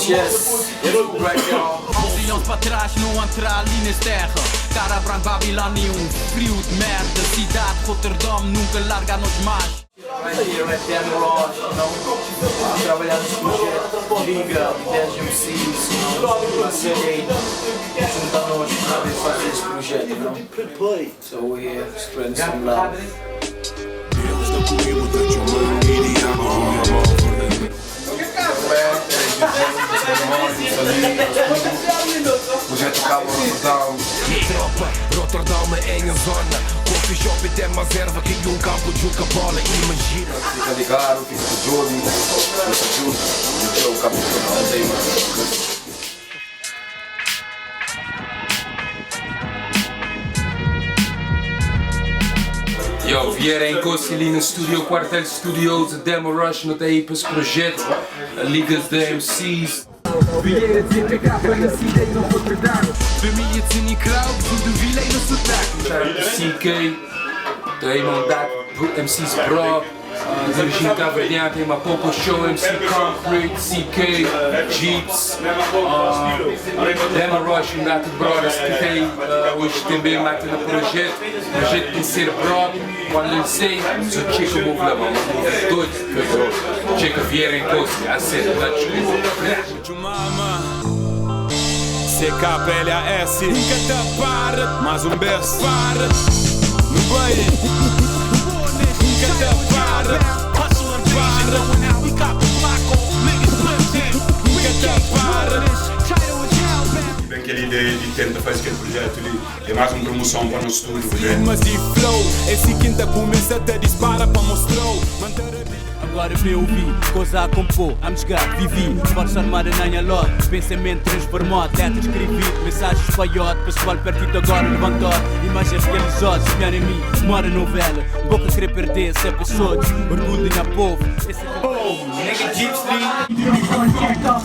Yes, right now. Anos para trás não entrar ali nas terras. Cara branco, Babilônia, frio de merda. Cidade, Rotterdam, nunca larga-nos mais. Right here, right there no Lounge, não? Trabalhar nesse projeto, liga, 10 MCs, uma CD, junta-nos para fazer esse projeto, não? So we're here, spreading some love. Projeto Cabo Rotterdam. Tropa, Rotterdam é em zona. Coffee shop tem mais erva que campo de bola. Imagina. Fica ligado, fica com o Jody, o Joe Cabo Rotterdam tem mais. Yo, Vieira em ali no estúdio, Quartel Studios, Demo Rush, não tem aí para esse projeto, ligas de MCs. Vieira desempregar para a cidade no Rotterdam. Família de Cine Crowd, tudo vilei no sotaque. CK, tem mandado MCs Pro, Virgin Cavernian, tem uma Popo Show, MC Concrete, CK, Jeeps, Demo Rush, United Brothers, que tem hoje também mata no projeto. O projeto tem que ser próprio, quando eu sei, só checa o meu lama, doido, checa Vieira em Costa, a ser, CKPLAS, nunca te para, mais best para, no baile, nunca te para, nunca te para. Bem que a ideia de tentar fazer aquele projeto ali é mais uma promoção para o nosso estúdio. Rimas e flow, esse quinta começa a te dispara para mostrar. Agora eu ouvi, coisa a compor, a me jogar, vivi. Força armada na minha lote, pensamento transformado. Letras escrevi, mensagens espalhado. Pessoal perdido agora levantar. Imagens realizadas, semear em mim, mora novela. Boca querer perder, se é pessoas. Orgulho na povo. Nigga Jeeps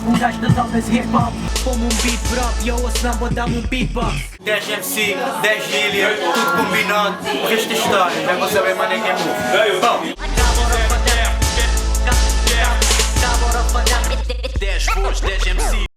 um gajo das altas hip-hop. Como um beat próprio, eu a samba dá-me um beatbox. 10 MC, 10 Gillian, tudo combinado. O resto da história, já vou saber mais ninguém move. Bom. 10 voos, 10 MC.